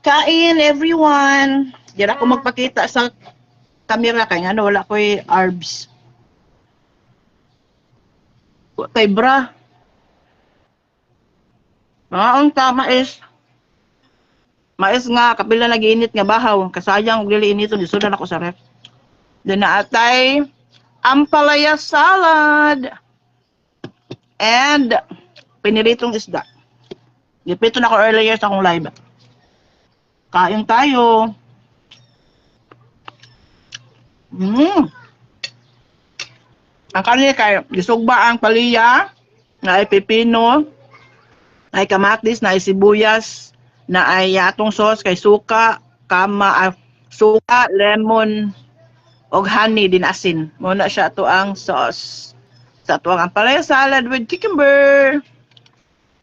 Kain, everyone. Diyan ako magpakita sa camera kay ano, wala ko'y arbs. Kay bra. Mga unta, mais nga, kapila nag-iinit nga bahaw. Kasayang, dili initon, isudan ako sa ref. Doon na atay, ampalaya salad. And, piniritong isda. Gipito na ako earlier sa akong live. Kain tayo. Ang kanil kay gisugba ang palaya, na ay pipino, na ay kamatis, na ay sibuyas, na ay atong sauce kay suka, suka, lemon, og honey din asin. Muna siya to ang sauce. Sa to ang palaya salad with cucumber.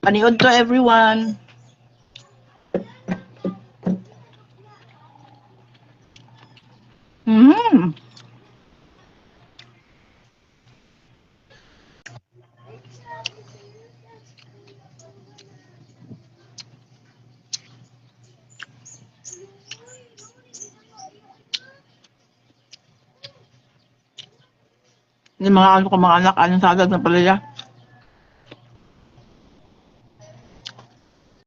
Paniod to everyone. Yung mga ano ko mga anak, anong salad ng palaya.